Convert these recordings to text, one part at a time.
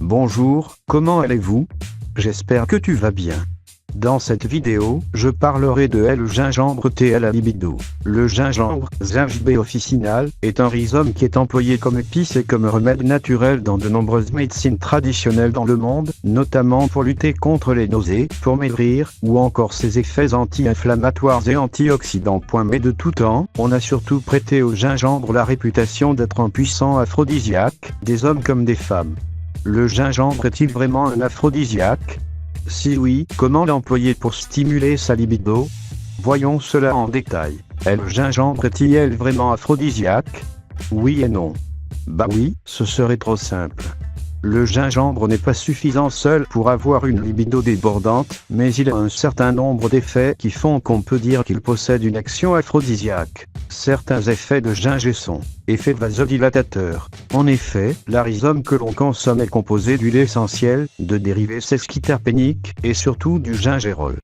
Bonjour, comment allez-vous? J'espère que tu vas bien. Dans cette vidéo, je parlerai de le gingembre thé à la libido. Le gingembre, Zingiber officinal, est un rhizome qui est employé comme épice et comme remède naturel dans de nombreuses médecines traditionnelles dans le monde, notamment pour lutter contre les nausées, pour maigrir, ou encore ses effets anti-inflammatoires et antioxydants. Mais de tout temps, on a surtout prêté au gingembre la réputation d'être un puissant aphrodisiaque, des hommes comme des femmes. Le gingembre est-il vraiment un aphrodisiaque? Si oui, comment l'employer pour stimuler sa libido? Voyons cela en détail. Le gingembre est-il vraiment aphrodisiaque? Oui et non. Bah oui, ce serait trop simple. Le gingembre n'est pas suffisant seul pour avoir une libido débordante, mais il a un certain nombre d'effets qui font qu'on peut dire qu'il possède une action aphrodisiaque. Certains effets de gingembre sont effet vasodilatateur. En effet, le rhizome que l'on consomme est composé d'huile essentielle, de dérivés sesquiterpéniques et surtout du gingérol.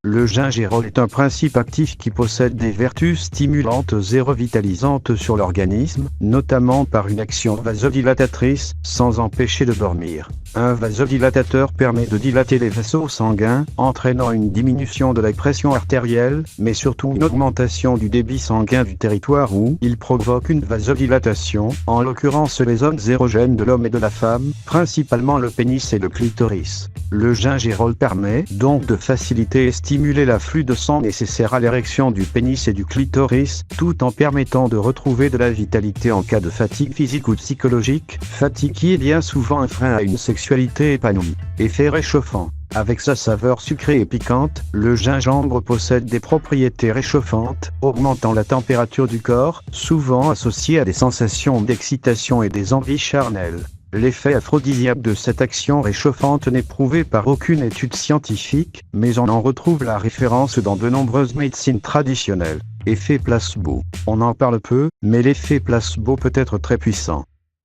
Le gingérol est un principe actif qui possède des vertus stimulantes et revitalisantes sur l'organisme, notamment par une action vasodilatatrice, sans empêcher de dormir. Un vasodilatateur permet de dilater les vaisseaux sanguins, entraînant une diminution de la pression artérielle, mais surtout une augmentation du débit sanguin du territoire où il provoque une vasodilatation, en l'occurrence les zones érogènes de l'homme et de la femme, principalement le pénis et le clitoris. Le gingérol permet donc de faciliter et stimuler l'afflux de sang nécessaire à l'érection du pénis et du clitoris, tout en permettant de retrouver de la vitalité en cas de fatigue physique ou psychologique, fatigue qui est bien souvent un frein à une sexualité épanouie. Effet réchauffant. Avec sa saveur sucrée et piquante, le gingembre possède des propriétés réchauffantes, augmentant la température du corps, souvent associée à des sensations d'excitation et des envies charnelles. L'effet aphrodisiaque de cette action réchauffante n'est prouvé par aucune étude scientifique, mais on en retrouve la référence dans de nombreuses médecines traditionnelles. Effet placebo. On en parle peu, mais l'effet placebo peut être très puissant.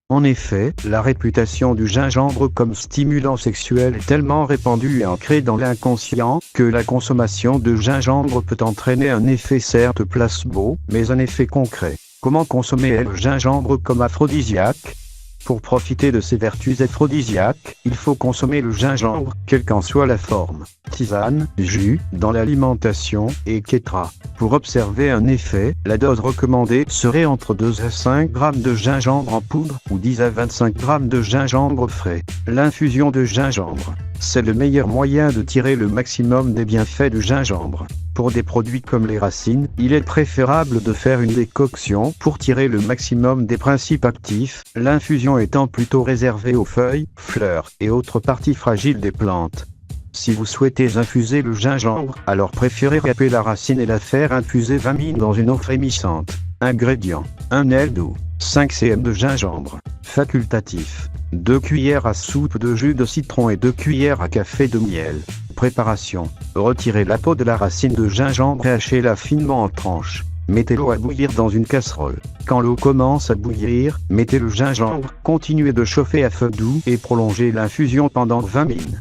En effet, la réputation du gingembre comme stimulant sexuel est tellement répandue et ancrée dans l'inconscient, que la consommation de gingembre peut entraîner un effet certes placebo, mais un effet concret. Comment consommer le gingembre comme aphrodisiaque? Pour profiter de ses vertus aphrodisiaques, il faut consommer le gingembre, quelle qu'en soit la forme, tisane, jus, dans l'alimentation, etc. Pour observer un effet, la dose recommandée serait entre 2 à 5 g de gingembre en poudre, ou 10 à 25 g de gingembre frais. L'infusion de gingembre. C'est le meilleur moyen de tirer le maximum des bienfaits du gingembre. Pour des produits comme les racines, il est préférable de faire une décoction pour tirer le maximum des principes actifs, l'infusion étant plutôt réservée aux feuilles, fleurs et autres parties fragiles des plantes. Si vous souhaitez infuser le gingembre, alors préférez râper la racine et la faire infuser 20 minutes dans une eau frémissante. Ingrédients: 1 aile d'eau, 5 cm de gingembre. Facultatif: 2 cuillères à soupe de jus de citron et 2 cuillères à café de miel. Préparation: retirez la peau de la racine de gingembre et hachez-la finement en tranches. Mettez l'eau à bouillir dans une casserole. Quand l'eau commence à bouillir, mettez le gingembre, continuez de chauffer à feu doux et prolongez l'infusion pendant 20 minutes.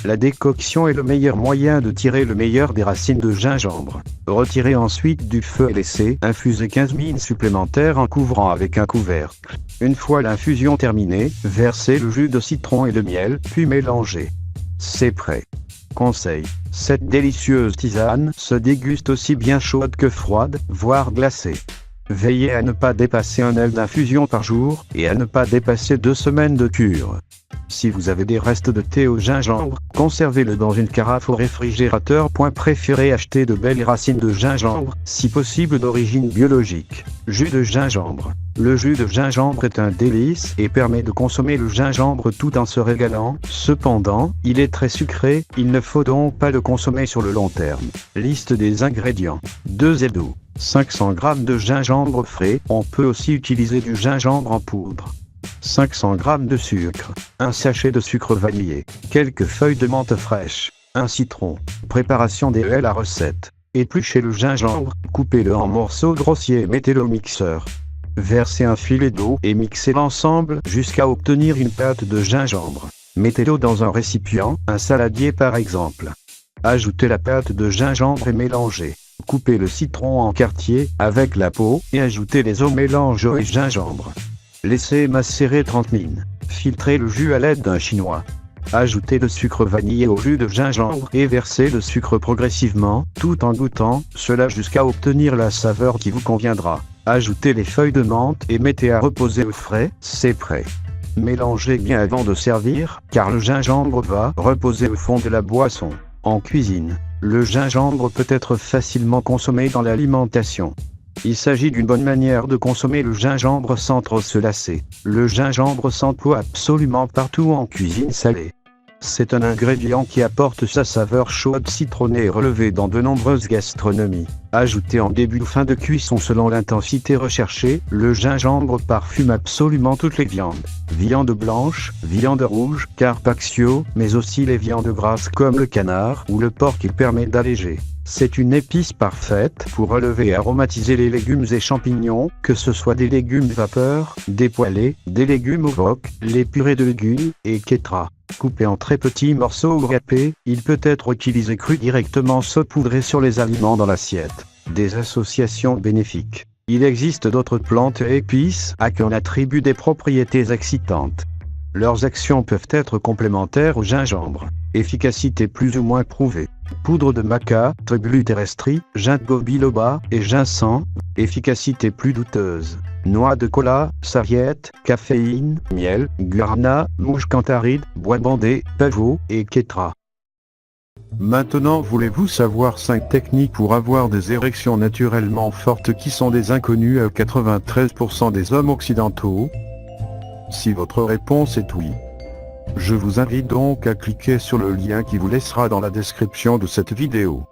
La décoction est le meilleur moyen de tirer le meilleur des racines de gingembre. Retirez ensuite du feu et laissez infuser 15 minutes supplémentaires en couvrant avec un couvercle. Une fois l'infusion terminée, versez le jus de citron et le miel, puis mélangez. C'est prêt. Conseil: cette délicieuse tisane se déguste aussi bien chaude que froide, voire glacée. Veillez à ne pas dépasser 1 aile d'infusion par jour, et à ne pas dépasser 2 semaines de cure. Si vous avez des restes de thé au gingembre, conservez-le dans une carafe au réfrigérateur. Préférez acheter de belles racines de gingembre, si possible d'origine biologique. Jus de gingembre. Le jus de gingembre est un délice et permet de consommer le gingembre tout en se régalant. Cependant, il est très sucré, il ne faut donc pas le consommer sur le long terme. Liste des ingrédients: 2 aile d'eau, 500 g de gingembre frais, on peut aussi utiliser du gingembre en poudre. 500 g de sucre, 1 sachet de sucre vanillé, quelques feuilles de menthe fraîche, 1 citron. Préparation des la recette. Épluchez le gingembre, coupez-le en morceaux grossiers et mettez-le au mixeur. Versez un filet d'eau et mixez l'ensemble jusqu'à obtenir une pâte de gingembre. Mettez-le dans un récipient, un saladier par exemple. Ajoutez la pâte de gingembre et mélangez. Coupez le citron en quartiers avec la peau et ajoutez les eaux mélange et gingembre. Laissez macérer 30 minutes. Filtrez le jus à l'aide d'un chinois. Ajoutez le sucre vanillé au jus de gingembre et versez le sucre progressivement, tout en goûtant, cela jusqu'à obtenir la saveur qui vous conviendra. Ajoutez les feuilles de menthe et mettez à reposer au frais, c'est prêt. Mélangez bien avant de servir, car le gingembre va reposer au fond de la boisson. En cuisine, le gingembre peut être facilement consommé dans l'alimentation. Il s'agit d'une bonne manière de consommer le gingembre sans trop se lasser. Le gingembre s'emploie absolument partout en cuisine salée. C'est un ingrédient qui apporte sa saveur chaude citronnée relevée dans de nombreuses gastronomies. Ajouté en début ou fin de cuisson selon l'intensité recherchée, le gingembre parfume absolument toutes les viandes. Viande blanche, viande rouge, carpaccio, mais aussi les viandes grasses comme le canard ou le porc qu'il permet d'alléger. C'est une épice parfaite pour relever et aromatiser les légumes et champignons, que ce soit des légumes vapeur, des poêlés, des légumes au wok, les purées de légumes, etc. Coupé en très petits morceaux ou râpé, il peut être utilisé cru directement saupoudré sur les aliments dans l'assiette. Des associations bénéfiques. Il existe d'autres plantes et épices à qui on attribue des propriétés excitantes. Leurs actions peuvent être complémentaires au gingembre. Efficacité plus ou moins prouvée. Poudre de maca, tribulu terrestri, ginkgo biloba et ginseng. Efficacité plus douteuse. Noix de cola, sarriette, caféine, miel, guarana, mouche cantaride, bois bandé, pavot, etc. Maintenant, voulez-vous savoir 5 techniques pour avoir des érections naturellement fortes qui sont des inconnues à 93% des hommes occidentaux? Si votre réponse est oui, je vous invite donc à cliquer sur le lien qui vous laissera dans la description de cette vidéo.